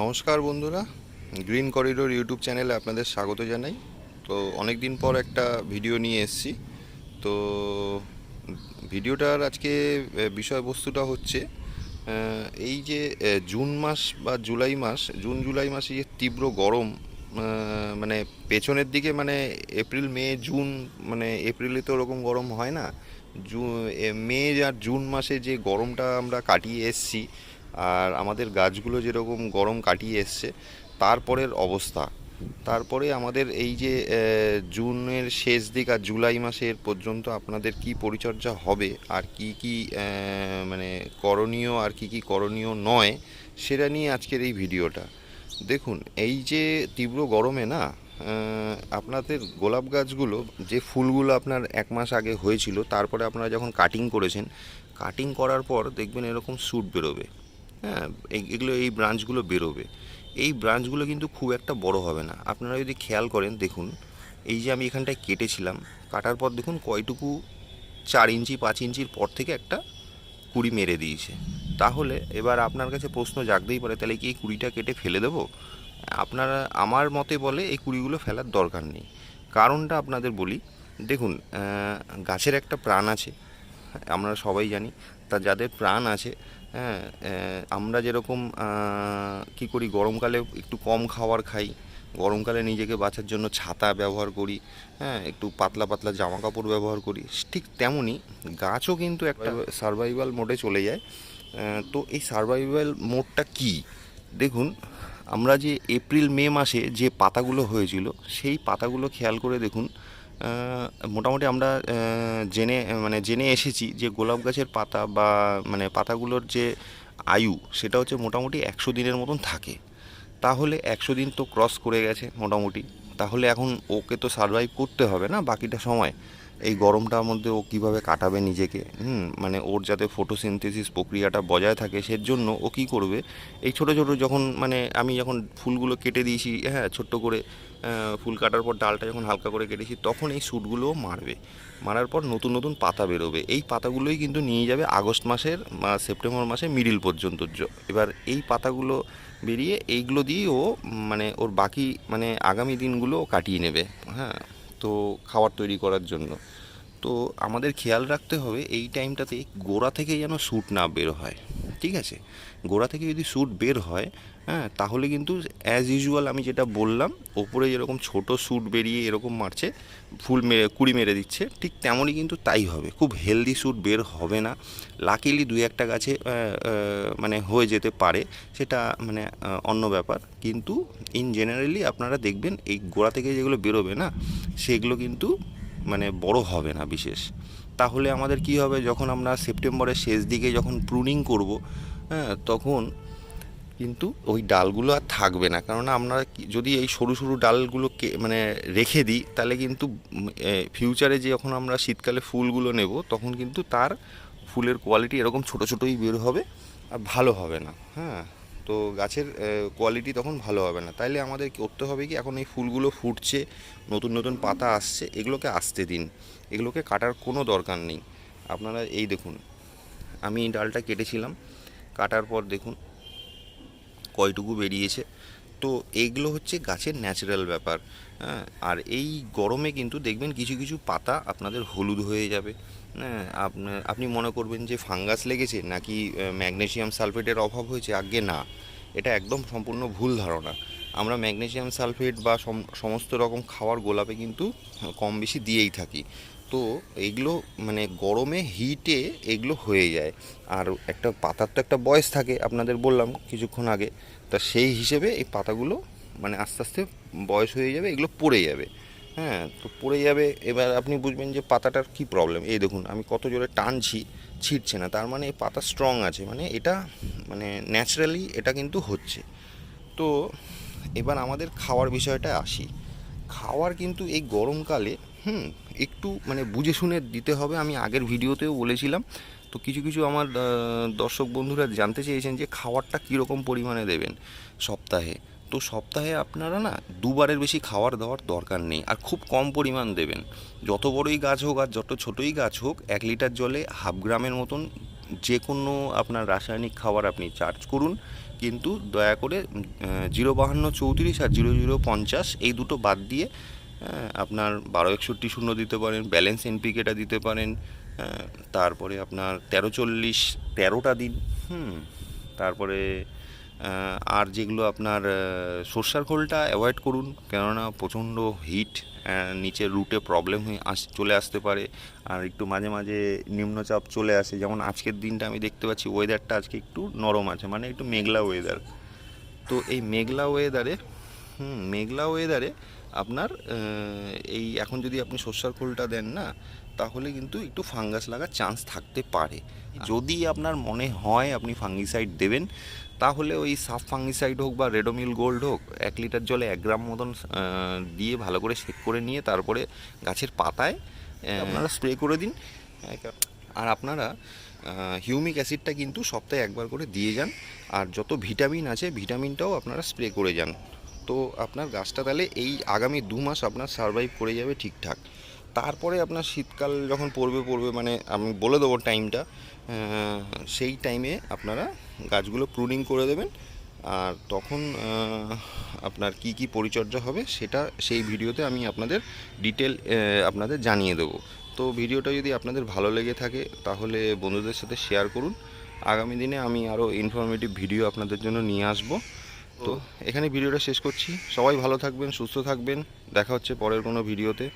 নমস্কার বন্ধুরা, green corridor YouTube চ্যানেলে আপনাদের স্বাগত জানাই। তো অনেক দিন পর একটা ভিডিও নিয়ে এসেছি। তো ভিডিওটার আজকে বিষয়বস্তুটা হচ্ছে এই যে জুন মাস বা জুলাই মাস, জুন জুলাই মাসে যে তীব্র গরম, মানে পেছনের দিকে মানে এপ্রিল মে জুন, মানে এপ্রিলে তো ওরকম গরম হয় না। জু মে আর জুন মাসে যে গরমটা আমরা কাটিয়ে এসেছি, আর আমাদের গাছগুলো যেরকম গরম কাটিয়ে এসছে, তারপরের অবস্থা। তারপরে আমাদের এই যে জুনের শেষ দিক আর জুলাই মাসের পর্যন্ত আপনাদের কি পরিচর্যা হবে, আর কি কি মানে করণীয় আর কি কি করণীয় নয়, সেটা নিয়ে আজকের এই ভিডিওটা। দেখুন, এই যে তীব্র গরমে না, আপনাদের গোলাপ গাছগুলো যে ফুলগুলো আপনার 1 মাস আগে হয়েছিল, তারপরে আপনারা যখন কাটিং করেছেন, কাটিং করার পর দেখবেন এরকম শ্যুট বেরোবে। হ্যাঁ, এগুলো এই ব্রাঞ্চগুলো বেরোবে। এই ব্রাঞ্চগুলো কিন্তু খুব একটা বড় হবে না। আপনারা যদি খেয়াল করেন, দেখুন এই যে আমি এখানটায় কেটেছিলাম, কাটার পর দেখুন কয়টুকু 4 ইঞ্চি 5 ইঞ্চির পর থেকে একটা কুড়ি মেরে দিয়েছে। তাহলে এবার আপনার কাছে প্রশ্ন জাগতেই পারে, তাহলে কি এই কুড়িটা কেটে ফেলে দেবো? আপনারা, আমার মতে বলে এই কুড়িগুলো ফেলার দরকার নেই। কারণটা আপনাদের বলি। দেখুন, গাছের একটা প্রাণ আছে, আমরা সবাই জানি। তা যাদের প্রাণ আছে, হ্যাঁ, আমরা যেরকম কী করি, গরমকালে একটু কম খাবার খাই, গরমকালে নিজেকে বাঁচার জন্য ছাতা ব্যবহার করি, হ্যাঁ, একটু পাতলা পাতলা জামা কাপড় ব্যবহার করি, ঠিক তেমনই গাছও কিন্তু একটা সার্ভাইভাল মোডে চলে যায়। তো এই সার্ভাইভাল মোডটা কি? দেখুন, আমরা যে এপ্রিল মে মাসে যে পাতাগুলো হয়েছিল, সেই পাতাগুলো খেয়াল করে দেখুন। মোটামুটি আমরা জেনে এসেছি যে গোলাপ গাছের পাতা বা মানে পাতাগুলোর যে আয়ু, সেটা হচ্ছে মোটামুটি 100 দিনের মতন থাকে। তাহলে 100 দিন তো ক্রস করে গেছে মোটামুটি। তাহলে এখন ওকে তো সারভাইভ করতে হবে না বাকিটা সময়। এই গরমটার মধ্যে ও কীভাবে কাটাবে নিজেকে, মানে ওর যাতে ফটোসিনথেসিস প্রক্রিয়াটা বজায় থাকে, সেজন্য ও কী করবে, এই ছোটো ছোটো যখন মানে আমি যখন ফুলগুলো কেটে দিয়েছি, হ্যাঁ, ছোট্ট করে ফুল কাটার পর ডালটা যখন হালকা করে কেটেছি, তখন এই শ্যুটগুলোও মারবে। মারার পর নতুন নতুন পাতা বেরোবে। এই পাতাগুলোই কিন্তু নিয়ে যাবে আগস্ট মাসের বা সেপ্টেম্বর মাসের মিডিল পর্যন্ত। এবার এই পাতাগুলো বেরিয়ে এইগুলো দিয়েই ও মানে ওর বাকি মানে আগামী দিনগুলো ও কাটিয়ে নেবে। হ্যাঁ, তো খাবার তৈরি করার জন্য তো আমাদের খেয়াল রাখতে হবে এই টাইমটাতে গোড়া থেকে যেন শ্যুট না বের হয়। ঠিক আছে, গোড়া থেকে যদি শ্যুট বের হয়, হ্যাঁ, তাহলে কিন্তু অ্যাজ ইউজুয়াল আমি যেটা বললাম, ওপরে যেরকম ছোট শ্যুট বেরিয়ে এরকম মারছে, ফুল মেরে কুড়ি মেরে দিচ্ছে, ঠিক তেমনই কিন্তু তাই হবে। খুব হেলদি শ্যুট বের হবে না। লাকিলি 2-1টা গাছে মানে হয়ে যেতে পারে, সেটা মানে অন্য ব্যাপার। কিন্তু ইন জেনারেলি আপনারা দেখবেন এই গোড়া থেকে যেগুলো বেরোবে না, সেগুলো কিন্তু মানে বড় হবে না বিশেষ। তাহলে আমাদের কি হবে, যখন আমরা সেপ্টেম্বরের শেষ দিকে যখন প্রুনিং করব, হ্যাঁ, তখন কিন্তু ওই ডালগুলো আর থাকবে না। কারণ আমরা যদি এই সরু সরু ডালগুলোকে মানে রেখে দিই, তাহলে কিন্তু ফিউচারে যখন আমরা শীতকালে ফুলগুলো নেব, তখন কিন্তু তার ফুলের কোয়ালিটি এরকম ছোটো ছোটোই বের হবে, আর ভালো হবে না। হ্যাঁ, তো গাছের কোয়ালিটি তখন ভালো হবে না। তাইলে আমাদের করতে হবে কি, এখন এই ফুলগুলো ফুটছে, নতুন নতুন পাতা আসছে, এগুলোকে আসতে দিন, এগুলোকে কাটার কোনো দরকার নেই। আপনারা এই দেখুন, আমি এই ডালটা কেটেছিলাম, কাটার পর দেখুন কয়টুকু বেরিয়েছে। তো এইগুলো হচ্ছে গাছের ন্যাচারাল ব্যাপার। হ্যাঁ, আর এই গরমে কিন্তু দেখবেন কিছু কিছু পাতা আপনাদের হলুদ হয়ে যাবে। হ্যাঁ, আপনি মনে করবেন যে ফাঙ্গাস লেগেছে নাকি ম্যাগনেসিয়াম সালফেটের অভাব হয়েছে। আগে না, এটা একদম সম্পূর্ণ ভুল ধারণা। আমরা ম্যাগনেসিয়াম সালফেট বা সমস্ত রকম খাবার গোলাপে কিন্তু কম বেশি দিয়েই থাকি। তো এইগুলো মানে গরমে হিটে এগুলো হয়ে যায়। আর একটা পাতার তো একটা বয়স থাকে, আপনাদের বললাম কিছুক্ষণ আগে। তা সেই হিসেবে এই পাতাগুলো মানে আস্তে আস্তে বয়স হয়ে যাবে, এগুলো পড়ে যাবে। হ্যাঁ, তো পড়ে যাবে। এবার আপনি বুঝবেন যে পাতাটার কি প্রবলেম। এই দেখুন আমি কত জোরে টানছি, ছিঁড়ছে না, তার মানে এই পাতা স্ট্রং আছে, মানে এটা মানে ন্যাচারালি এটা কিন্তু হচ্ছে। তো এবার আমাদের খাওয়ার বিষয়টা আসি। খাওয়ার কিন্তু এই গরমকালে একটু মানে বুঝে শুনে দিতে হবে। আমি আগের ভিডিওতেও বলেছিলাম। তো কিছু কিছু আমার দর্শক বন্ধুরা জানতে চেয়েছেন যে খাবারটা কীরকম পরিমাণে দেবেন সপ্তাহে। তো সপ্তাহে আপনারা না 2বারের বেশি খাবার দেওয়ার দরকার নেই, আর খুব কম পরিমাণ দেবেন। যত বড়ই গাছ হোক আর যত ছোটোই গাছ হোক, 1 লিটার জলে 1/2 গ্রামের মতন যে কোনো আপনার রাসায়নিক খাবার আপনি চার্জ করুন, কিন্তু দয়া করে 05234 আর 0050 এই দুটো বাদ দিয়ে আপনার 1261 দিতে পারেন, ব্যালেন্স এনপিকেটা দিতে পারেন, তারপরে আপনার 1340 13টা দিন। তারপরে আর যেগুলো আপনার সর্ষার খোলটা অ্যাভয়েড করুন, কেননা প্রচণ্ড হিট, নিচের রুটে প্রবলেম হয়ে চলে আসতে পারে। আর একটু মাঝে মাঝে নিম্নচাপ চলে আসে, যেমন আজকের দিনটা আমি দেখতে পাচ্ছি ওয়েদারটা আজকে একটু নরম আছে, মানে একটু মেঘলা ওয়েদার। তো এই মেঘলা ওয়েদারে আপনার এই এখন যদি আপনি সর্ষার খোলটা দেন না, তাহলে কিন্তু একটু ফাঙ্গাস লাগার চান্স থাকতে পারে। যদি আপনার মনে হয় আপনি ফাঙ্গিসাইড দেবেন, তাহলে ওই সাফ ফাঙ্গিসাইড হোক বা রেডোমিল গোল্ড হোক, 1 লিটার জলে 1 গ্রাম মতন দিয়ে ভালো করে সেক করে নিয়ে তারপরে গাছের পাতায় আপনারা স্প্রে করে দিন। আর আপনারা হিউমিক অ্যাসিডটা কিন্তু সপ্তাহে একবার করে দিয়ে যান। আর যত ভিটামিন আছে ভিটামিনটাও আপনারা স্প্রে করে যান। তো আপনার গাছটা তাহলে এই আগামী 2 মাস আপনার সারভাইভ করে যাবে ঠিকঠাক। তারপরে আপনার শীতকাল যখন পড়বে, মানে আমি বলে দেবো টাইমটা, সেই টাইমে আপনারা গাছগুলো প্রুনিং করে দেবেন। আর তখন আপনার কি কি পরিচর্যা হবে সেটা সেই ভিডিওতে আমি আপনাদের ডিটেল আপনাদের জানিয়ে দেবো। তো ভিডিওটা যদি আপনাদের ভালো লেগে থাকে তাহলে বন্ধুদের সাথে শেয়ার করুন। আগামী দিনে আমি আরও ইনফরমেটিভ ভিডিও আপনাদের জন্য নিয়ে আসবো। তো এখানে ভিডিওটা শেষ করছি। সবাই ভালো থাকবেন, সুস্থ থাকবেন। দেখা হচ্ছে পরের কোনো ভিডিওতে।